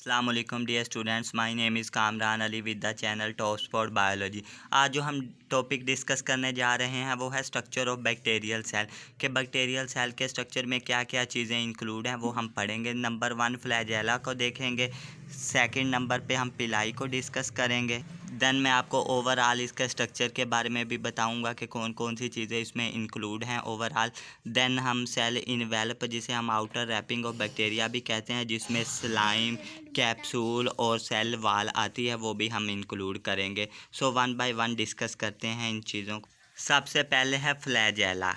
अस्सलाम वालेकुम dear students, my name is Kamran Ali with the channel top spot biology. आज जो हम टॉपिक डिस्कस करने जा रहे हैं वो है स्ट्रक्चर ऑफ बैक्टीरियल सेल। के बैक्टीरियल सेल के स्ट्रक्चर में क्या क्या चीज़ें इंक्लूड हैं वो हम पढ़ेंगे। नंबर 1 फ्लैजेला को देखेंगे। सेकंड नंबर पे हम पिलाई को डिस्कस करेंगे। देन मैं आपको ओवरऑल इसके स्ट्रक्चर के बारे में भी बताऊंगा कि कौन कौन सी चीज़ें इसमें इंक्लूड हैं ओवरऑल। देन हम सेल इनवेलप, जिसे हम आउटर रैपिंग ऑफ बैक्टीरिया भी कहते हैं, जिसमें स्लाइम, कैप्सूल और सेल वाल आती है, वो भी हम इंक्लूड करेंगे। So one by one discuss करते हैं इन चीज़ों को। सबसे पहले है flagella.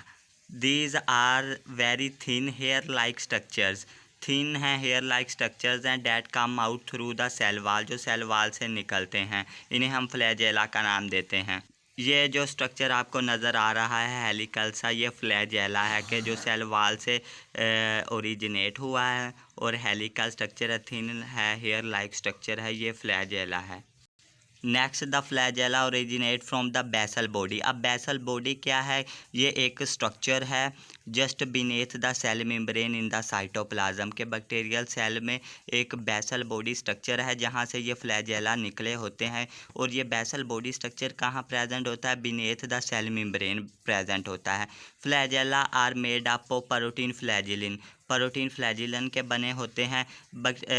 These are very thin hair like structures. Thin है हेयर लाइक स्ट्रक्चर्स हैं that come out through the cell wall, जो सेल वाल से निकलते हैं। इन्हें हम फ्लैजेला का नाम देते हैं। ये जो स्ट्रक्चर आपको नज़र आ रहा है हेलिकल सा, ये फ्लैजेला है कि जो सेल वाल से ओरिजिनेट हुआ है, और हेलिकल स्ट्रक्चर है, थिन है हेयर लाइक स्ट्रक्चर है, ये फ्लैजेला है। Next, the flagella originate from the basal body. अब बेसल बॉडी क्या है? ये एक स्ट्रक्चर है just beneath the cell membrane in the cytoplasm. के बैक्टीरियल सेल में एक बेसल बॉडी स्ट्रक्चर है जहाँ से ये फ्लैजेला निकले होते हैं। और ये बेसल बॉडी स्ट्रक्चर कहाँ प्रेजेंट होता है? Beneath the cell membrane present होता है। Flagella are made up of protein flagellin. Protein flagellin के बने होते हैं।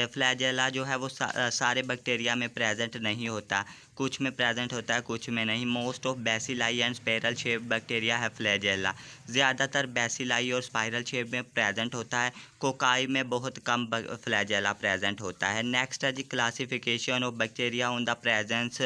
फ्लैजेला जो है वो सारे बैक्टीरिया में प्रेजेंट नहीं होता, कुछ में प्रेजेंट होता है, कुछ में नहीं। Most of bacilli and spiral shape bacteria है फ्लैजेला। ज़्यादातर बेसिलाई और स्पाइरल शेप में प्रेजेंट होता है। कोकाई में बहुत कम फ्लैजेला प्रेजेंट होता है। नेक्स्ट है G classification of bacteria on the presence,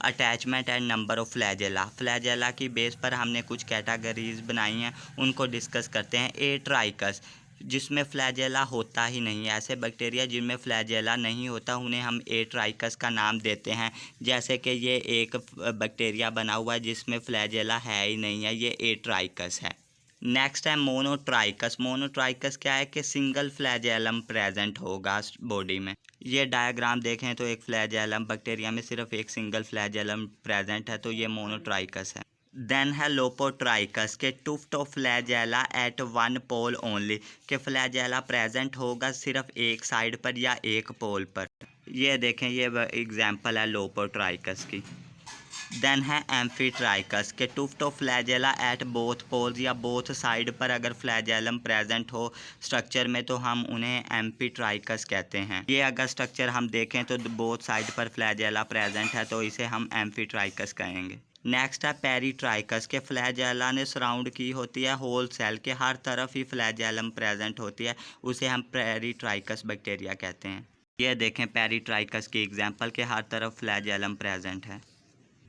attachment and number of flagella. Flagella की बेस पर हमने कुछ कैटेगरीज बनाई हैं, उनको डिस्कस करते हैं। ए ट्राइकस, जिसमें फ्लैजेला होता ही नहीं है। ऐसे बैक्टीरिया जिनमें फ्लैजेला नहीं होता उन्हें हम ए ट्राइकस का नाम देते हैं। जैसे कि ये एक बैक्टीरिया बना हुआ है जिसमें फ्लैजेला है ही नहीं है, ये ए ट्राइकस है। नेक्स्ट है मोनोट्राइकस। मोनोट्राइकस क्या है कि सिंगल फ्लैजेलम प्रेजेंट होगा बॉडी में। ये डायग्राम देखें तो एक फ्लैजेलम बैक्टीरिया में सिर्फ एक सिंगल फ्लैजेलम प्रेजेंट है, तो ये मोनोट्राइकस है। देन है लोपोट्राइकस के tuft of flagella at one pole only. के फ्लैजेला प्रेजेंट होगा सिर्फ एक साइड पर या एक पोल पर। ये देखें, ये एग्जांपल है लोपोट्राइकस की। देन है एम्फीट्राइकस के tuft of flagella at both poles, या बोथ साइड पर अगर फ्लैजेलम प्रेजेंट हो स्ट्रक्चर में तो हम उन्हें एम्फीट्राइकस कहते हैं। ये अगर स्ट्रक्चर हम देखें तो बोथ साइड पर फ्लैजेला प्रेजेंट है, तो इसे हम एम्फीट्राइकस कहेंगे। नेक्स्ट है पेरीट्राइकस के फ्लैजेला ने सराउंड की होती है होल सेल के, हर तरफ ही फ्लैजेलम प्रेजेंट होती है, उसे हम पेरीट्राइकस बैक्टीरिया कहते हैं। ये देखें पेरीट्राइकस की एग्जांपल के हर तरफ फ्लैजेलम प्रेजेंट है।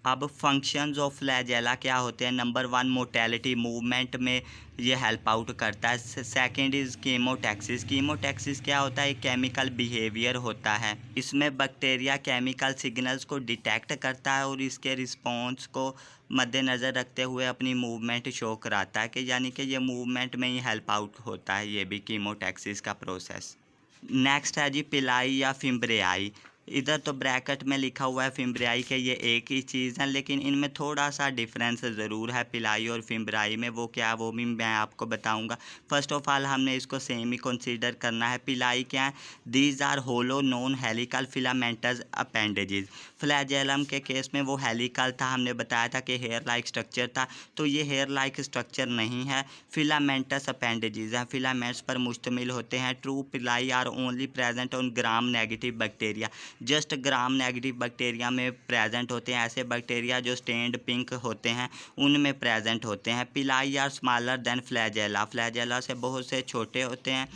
अब फंक्शंस ऑफ फ्लैजेला क्या होते हैं? नंबर 1 मोटेलिटी, मूवमेंट में ये हेल्प आउट करता है। Second is chemotaxis. कीमोटैक्सिस क्या होता है? एक केमिकल बिहेवियर होता है। इसमें बैक्टीरिया केमिकल सिग्नल्स को डिटेक्ट करता है और इसके रिस्पॉन्स को मद्देनज़र रखते हुए अपनी मूवमेंट शो कराता है, कि यानी कि ये मूवमेंट में ही हेल्प आउट होता है, ये भी कीमोटैक्सिस का प्रोसेस। नेक्स्ट है जी पिलाई या फिम्ब्रियाई। इधर तो ब्रैकेट में लिखा हुआ है फिम्ब्रियाई के, ये एक ही चीज़ है, लेकिन इनमें थोड़ा सा डिफरेंस ज़रूर है पिलाई और फिम्ब्रियाई में। वो क्या, वो भी मैं आपको बताऊंगा। फर्स्ट ऑफ ऑल हमने इसको सेम ही कंसीडर करना है। पिलाई क्या है? These are hollow non helical filamentous appendages. Flagellum के केस में वो हेलिकल था, हमने बताया था कि हेयर लाइक स्ट्रक्चर था, तो ये हेयर लाइक स्ट्रक्चर नहीं है, फिलामेंटस अपेंडेजेस हैं, फिलामेंट्स पर मुश्तमिल होते हैं। True pili are only present on gram negative bacteria. Just gram negative bacteria में प्रेजेंट होते हैं। ऐसे बैक्टीरिया जो स्टेन्ड पिंक होते हैं उनमें प्रेजेंट होते हैं। Pili are smaller than flagella. Flagella से बहुत से छोटे होते हैं।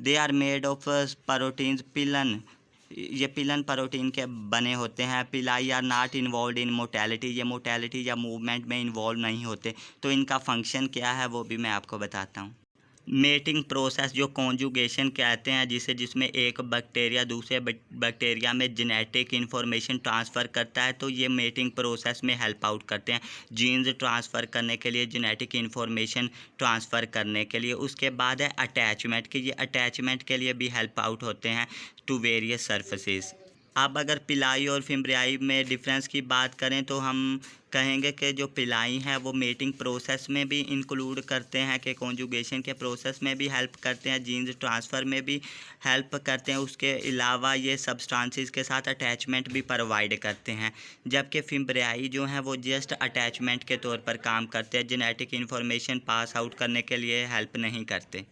They are made of proteins pilin. ये पिलन प्रोटीन के बने होते हैं। Pili are not involve in motility. ये मोटेलिटी या मूवमेंट में इन्वॉल्व नहीं होते। तो इनका फंक्शन क्या है वो भी मैं आपको बताता हूँ। मेटिंग प्रोसेस, जो कॉन्जुगेशन कहते हैं, जिसमें एक बैक्टीरिया दूसरे बैक्टीरिया में जेनेटिक इन्फॉर्मेशन ट्रांसफ़र करता है, तो ये मेटिंग प्रोसेस में हेल्प आउट करते हैं, जीन्स ट्रांसफ़र करने के लिए, जेनेटिक इन्फॉर्मेशन ट्रांसफ़र करने के लिए। उसके बाद है अटैचमेंट, कि ये अटैचमेंट के लिए भी हेल्प आउट होते हैं टू वेरियस सर्फेसिस। अब अगर पिलाई और फिम्ब्रियाई में डिफरेंस की बात करें तो हम कहेंगे कि जो पिलाई है वो मेटिंग प्रोसेस में भी इंक्लूड करते हैं, कि कॉन्जुगेशन के प्रोसेस में भी हेल्प करते हैं, जीन्स ट्रांसफ़र में भी हेल्प करते हैं। उसके अलावा ये सब्सटेंसेस के साथ अटैचमेंट भी प्रोवाइड करते हैं। जबकि फिम्ब्रियाई जो हैं वो जस्ट अटैचमेंट के तौर पर काम करते हैं, जेनेटिक इन्फॉर्मेशन पास आउट करने के लिए हेल्प नहीं करते।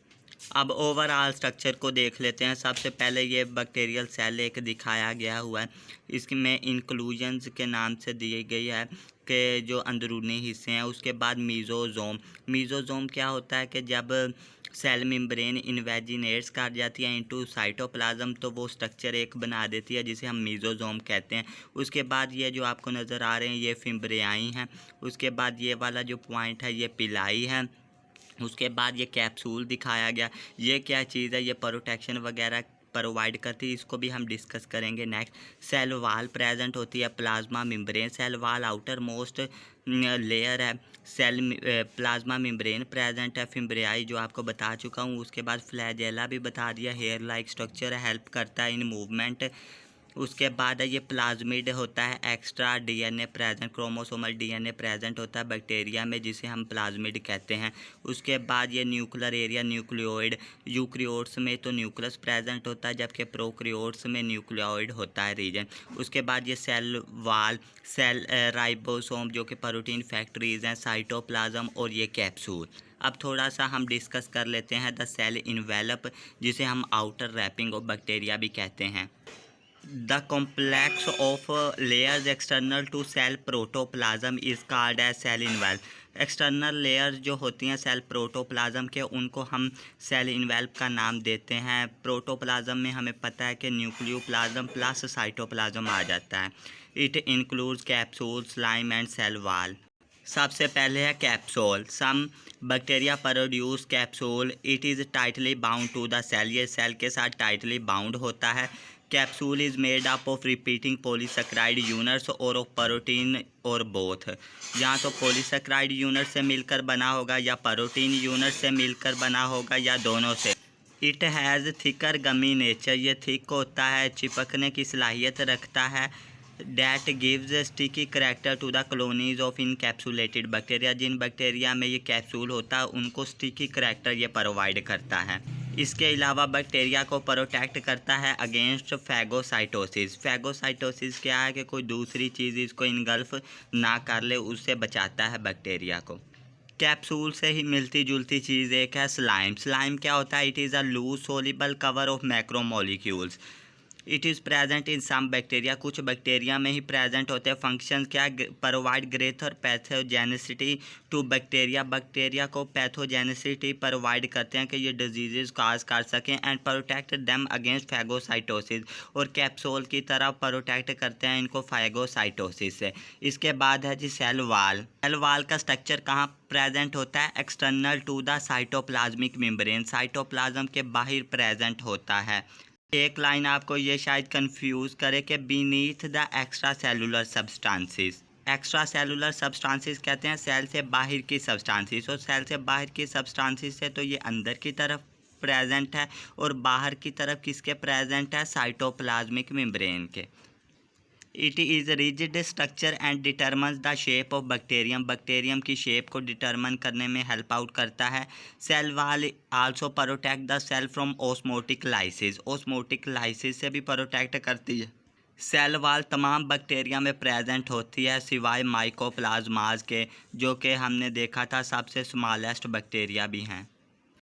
अब ओवरऑल स्ट्रक्चर को देख लेते हैं। सबसे पहले ये बैक्टीरियल सेल एक दिखाया गया हुआ है, इसमें इंक्लूजन्स के नाम से दी गई है कि जो अंदरूनी हिस्से हैं। उसके बाद मीज़ोजोम। मीज़ोजोम क्या होता है कि जब सेल मेम्ब्रेन इन्वेजिनेट्स कर जाती है इनटू साइटोप्लाज्म तो वो स्ट्रक्चर एक बना देती है जिसे हम मीज़ोजोम कहते हैं। उसके बाद ये जो आपको नज़र आ रहे हैं ये फिम्ब्रियाई हैं। उसके बाद ये वाला जो पॉइंट है ये पिलाई है। उसके बाद ये कैप्सूल दिखाया गया, ये क्या चीज़ है, ये प्रोटेक्शन वगैरह प्रोवाइड करती है, इसको भी हम डिस्कस करेंगे नेक्स्ट। सेल वाल प्रेजेंट होती है, plasma membrane. Cell wall outermost layer है, सेल प्लाज्मा मेम्ब्रेन प्रेजेंट है। फिम्ब्रियाई जो आपको बता चुका हूँ। उसके बाद फ्लैजेला भी बता दिया, हेयर लाइक स्ट्रक्चर है, हेल्प करता है इन मूवमेंट। उसके बाद है ये प्लाज्मिड होता है, extra DNA present, chromosomal DNA present होता है बैक्टीरिया में जिसे हम प्लाज्मिड कहते हैं। उसके बाद ये न्यूक्लियर एरिया न्यूक्लियोइड, यूक्रियोट्स में तो न्यूक्लियस प्रेजेंट होता है जबकि प्रोक्रियोट्स में न्यूक्लियोइड होता है रीजन। उसके बाद ये सेल वाल, सेल राइबोसोम जो कि प्रोटीन फैक्ट्रीज हैं, साइटोप्लाज्म और ये कैप्सूल। अब थोड़ा सा हम डिस्कस कर लेते हैं द सेल इन्वेलप, जिसे हम आउटर रैपिंग ऑफ बैक्टीरिया भी कहते हैं। The complex of layers external to cell protoplasm is called as cell envelope। External layers जो होती हैं सेल प्रोटोप्लाज्म के, उनको हम सेल इन्वेल्प का नाम देते हैं। प्रोटोप्लाज्म में हमें पता है कि न्यूक्लियोप्लाज्म प्लस साइटोप्लाज्म आ जाता है। It includes capsule, slime and cell wall. सबसे पहले है capsule. Some bacteria produce capsule, it is tightly bound to the cell. ये सेल के साथ टाइटली बाउंड होता है। Capsule is made up of repeating polysaccharide units or of protein or both. या तो पॉलीसेकेराइड यूनिट से मिलकर बना होगा या प्रोटीन यूनिट से मिलकर बना होगा या दोनों से। It has thicker gummy nature, ये थिक होता है, चिपकने की सलाहियत रखता है। That gives sticky character to the colonies of encapsulated bacteria. जिन बैक्टीरिया में ये कैप्सूल होता है उनको स्टिकी करेक्टर ये प्रोवाइड करता है। इसके अलावा बैक्टीरिया को प्रोटेक्ट करता है अगेंस्ट फैगोसाइटोसिस। फैगोसाइटोसिस क्या है कि कोई दूसरी चीज़ इसको इनगल्फ ना कर ले, उससे बचाता है बैक्टीरिया को। कैप्सूल से ही मिलती जुलती चीज़ एक है स्लाइम। स्लाइम क्या होता है? It is a loose soluble cover of macromolecules. It is present in some bacteria, कुछ बैक्टीरिया में ही प्रेजेंट होते हैं। फंक्शन क्या? Provide greater pathogenicity to bacteria, bacteria को पैथोजेनिसिटी प्रोवाइड करते हैं कि ये डिजीज़ काज कर सकें। And protect them against phagocytosis, और कैप्सूल की तरह प्रोटेक्ट करते हैं इनको फैगोसाइटोसिस से। इसके बाद है जी सेल वाल। सेल वाल का स्ट्रक्चर कहाँ प्रेजेंट होता है? External to the cytoplasmic membrane, cytoplasm के बाहर प्रेजेंट होता है। एक लाइन आपको ये शायद कंफ्यूज करे कि beneath the extra cellular substances. Extra cellular substances कहते हैं सेल से बाहर की सब्सटेंसेस, और सेल से बाहर की सब्सटेंसेस से तो ये अंदर की तरफ प्रेजेंट है और बाहर की तरफ किसके प्रेजेंट है? साइटोप्लाज्मिक मेम्ब्रेन के। It is rigid structure and determines the shape of bacterium, bacterium की शेप को डिटर्मन करने में हेल्प आउट करता है। Cell wall also protect the cell from osmotic lysis, osmotic lysis से भी प्रोटेक्ट करती है। सेल वाल तमाम बैक्टीरिया में प्रेजेंट होती है सिवाय माइकोप्लाज्माज के, जो कि हमने देखा था सबसे स्मॉलेस्ट बैक्टीरिया भी हैं।